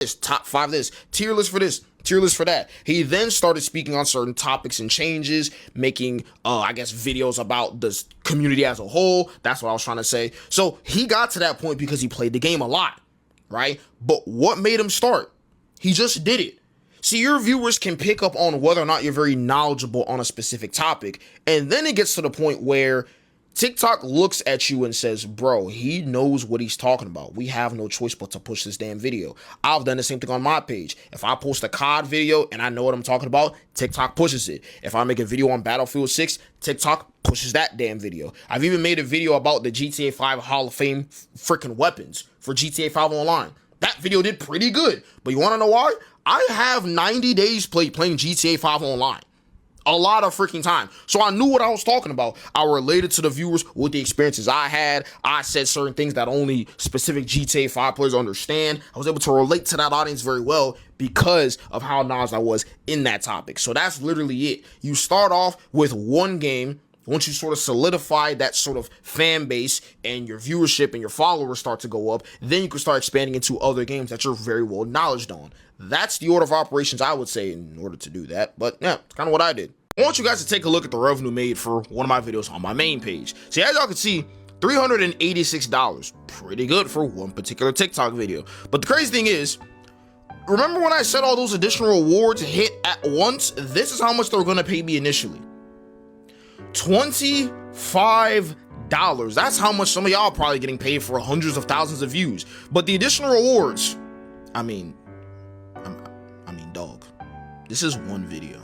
this, top 5 this, tier list for this, tier list for that. He then started speaking on certain topics and changes, making, I guess, videos about the community as a whole. That's what I was trying to say. So he got to that point because he played the game a lot, right? But what made him start? He just did it. See, your viewers can pick up on whether or not you're very knowledgeable on a specific topic. And then it gets to the point where TikTok looks at you and says, bro, he knows what he's talking about. We have no choice but to push this damn video. I've done the same thing on my page. If I post a COD video and I know what I'm talking about, TikTok pushes it. If I make a video on Battlefield 6, TikTok pushes that damn video. I've even made a video about the GTA 5 Hall of Fame freaking weapons for GTA 5 Online. That video did pretty good. But you want to know why? I have 90 days playing GTA 5 Online. A lot of freaking time. So I knew what I was talking about. I related to the viewers with the experiences I had. I said certain things that only specific GTA 5 players understand. I was able to relate to that audience very well because of how knowledgeable I was in that topic. So that's literally it. You start off with one game. Once you sort of solidify that sort of fan base and your viewership and your followers start to go up, then you can start expanding into other games that you're very well knowledgeable on. That's the order of operations, I would say, in order to do that. But yeah, it's kind of what I did. I want you guys to take a look at the revenue made for one of my videos on my main page. See, as y'all can see, $386. Pretty good for one particular TikTok video. But the crazy thing is, remember when I said all those additional rewards hit at once? This is how much they were going to pay me initially. $25. That's how much some of y'all probably getting paid for hundreds of thousands of views. But the additional rewards, I mean, dog, this is one video.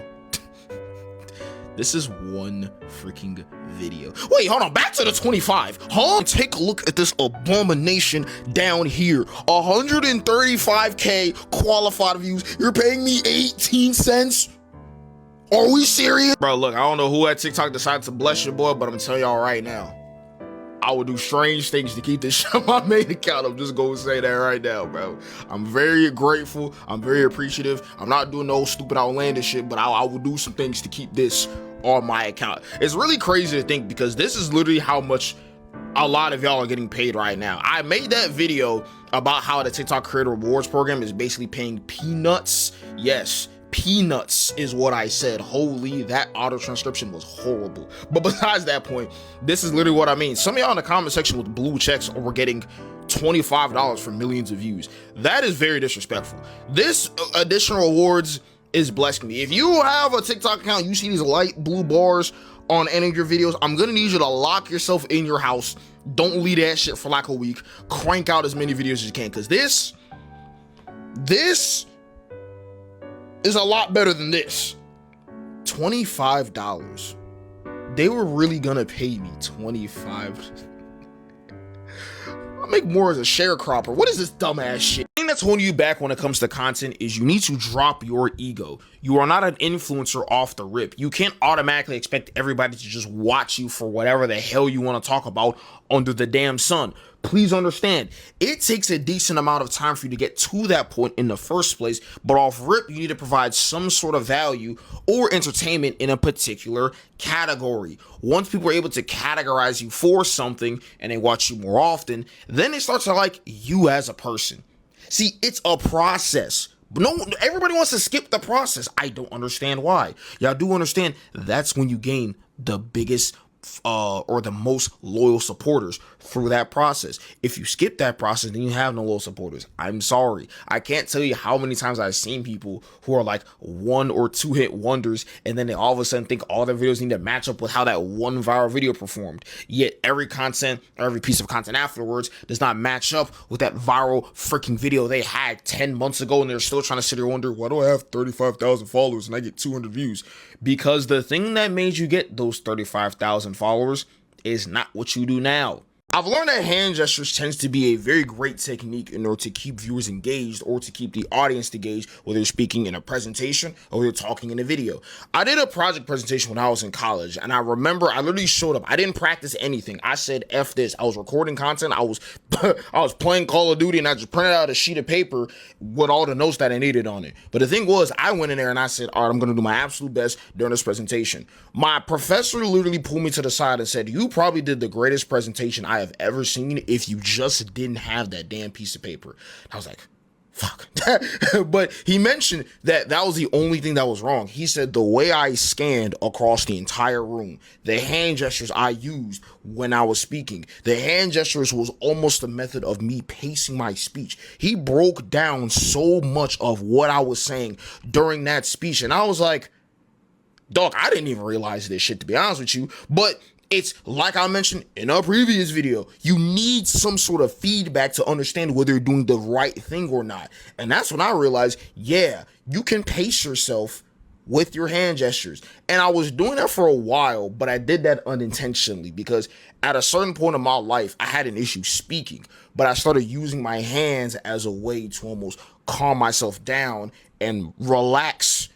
This is one freaking video. Wait, hold on, back to the 25. Huh? Take a look at this abomination down here. 135K qualified views. You're paying me 18 cents? Are we serious? Bro, look, I don't know who at TikTok decided to bless your boy, but I'm telling y'all right now, I would do strange things to keep this shit on my main account. I'm just gonna say that right now, bro. I'm very grateful. I'm very appreciative. I'm not doing no stupid outlandish shit, but I will do some things to keep this on my account. It's really crazy to think because this is literally how much a lot of y'all are getting paid right now. I made that video about how the TikTok Creator Rewards program is basically paying peanuts. Yes, peanuts is what I said. Holy, that auto transcription was horrible. But besides that point, this is literally what I mean. Some of y'all in the comment section with blue checks were getting $25 for millions of views. That is very disrespectful. This additional rewards is blessing me. If you have a TikTok account, you see these light blue bars on any of your videos, I'm gonna need you to lock yourself in your house. Don't leave that shit for like a week. Crank out as many videos as you can, because this is a lot better than this. $25. They were really gonna pay me $25. I'll make more as a sharecropper. What is this dumbass shit? The thing that's holding you back when it comes to content is you need to drop your ego. You are not an influencer off the rip. You can't automatically expect everybody to just watch you for whatever the hell you want to talk about under the damn sun. Please understand, it takes a decent amount of time for you to get to that point in the first place, but off rip, you need to provide some sort of value or entertainment in a particular category. Once people are able to categorize you for something and they watch you more often, then they start to like you as a person. See, it's a process. No, everybody wants to skip the process. I don't understand why. Y'all do understand that's when you gain the biggest or the most loyal supporters through that process. If you skip that process, then you have no loyal supporters. I'm sorry. I can't tell you how many times I've seen people who are like 1 or 2 hit wonders, and then they all of a sudden think all their videos need to match up with how that one viral video performed. Yet every content, or every piece of content afterwards does not match up with that viral freaking video they had 10 months ago, and they're still trying to sit here and wonder, why do I have 35,000 followers and I get 200 views? Because the thing that made you get those 35,000 followers is not what you do now. I've learned that hand gestures tends to be a very great technique in order to keep viewers engaged or to keep the audience engaged, whether you're speaking in a presentation or you're talking in a video. I did a project presentation when I was in college, and I remember I literally showed up. I didn't practice anything. I said, F this. I was recording content. I was playing Call of Duty, and I just printed out a sheet of paper with all the notes that I needed on it. But the thing was, I went in there and I said, all right, I'm going to do my absolute best during this presentation. My professor literally pulled me to the side and said, you probably did the greatest presentation I have ever seen if you just didn't have that damn piece of paper. I was like, Fuck. But he mentioned that that was the only thing that was wrong. He said the way I scanned across the entire room, the hand gestures I used when I was speaking, the hand gestures was almost the method of me pacing my speech. He broke down so much of what I was saying during that speech. And I was like, dog, I didn't even realize this shit, to be honest with you. But it's like I mentioned in a previous video, you need some sort of feedback to understand whether you're doing the right thing or not. And that's when I realized, yeah, you can pace yourself with your hand gestures. And I was doing that for a while, but I did that unintentionally because at a certain point in my life, I had an issue speaking, but I started using my hands as a way to almost calm myself down and relax.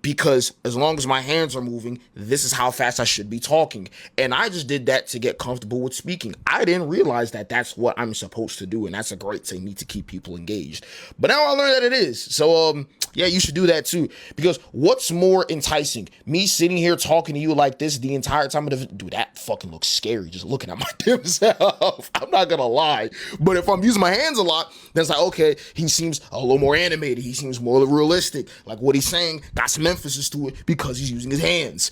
Because as long as my hands are moving, this is how fast I should be talking. And I just did that to get comfortable with speaking. I didn't realize that that's what I'm supposed to do. And that's a great technique to keep people engaged. But now I learned that it is. So, yeah, you should do that too. Because what's more enticing? Me sitting here talking to you like this the entire time of the video? Dude, that fucking looks scary just looking at my damn self. I'm not gonna lie. But if I'm using my hands a lot, then it's like, okay, he seems a little more animated. He seems more realistic. Like what he's saying got some emphasis to it because he's using his hands.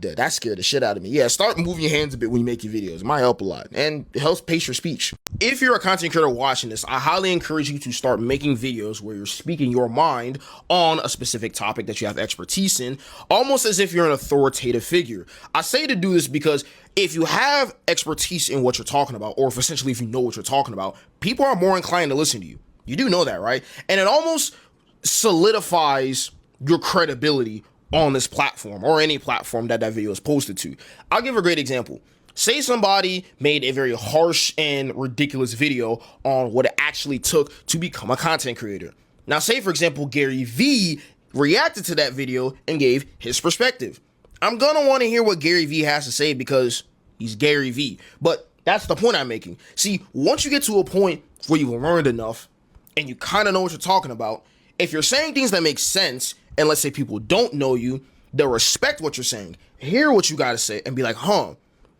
That scared the shit out of me. Yeah, start moving your hands a bit when you make your videos. It might help a lot. And it helps pace your speech. If you're a content creator watching this, I highly encourage you to start making videos where you're speaking your mind on a specific topic that you have expertise in, almost as if you're an authoritative figure. I say to do this because if you have expertise in what you're talking about, or if essentially if you know what you're talking about, people are more inclined to listen to you. You do know that, right? And it almost solidifies your credibility on this platform or any platform that video is posted to. I'll give a great example. Say somebody made a very harsh and ridiculous video on what it actually took to become a content creator. Now, say, for example, Gary Vee reacted to that video and gave his perspective. I'm going to want to hear what Gary Vee has to say because he's Gary Vee. But that's the point I'm making. See, once you get to a point where you've learned enough and you kind of know what you're talking about, if you're saying things that make sense, and let's say people don't know you, they'll respect what you're saying, hear what you got to say, and be like, huh,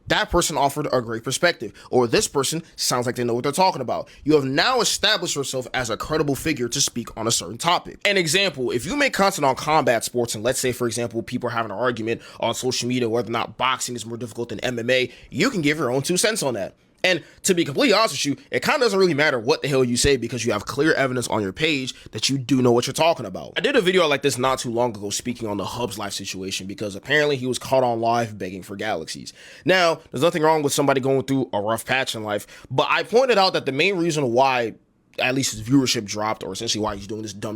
that person offered a great perspective, or this person sounds like they know what they're talking about. You have now established yourself as a credible figure to speak on a certain topic. An example, if you make content on combat sports, and let's say, for example, people are having an argument on social media whether or not boxing is more difficult than MMA, you can give your own 2 cents on that. And to be completely honest with you, it kind of doesn't really matter what the hell you say because you have clear evidence on your page that you do know what you're talking about. I did a video like this not too long ago speaking on the Hub's life situation because apparently he was caught on live begging for galaxies. Now, there's nothing wrong with somebody going through a rough patch in life, but I pointed out that the main reason why at least his viewership dropped, or essentially why he's doing this dumb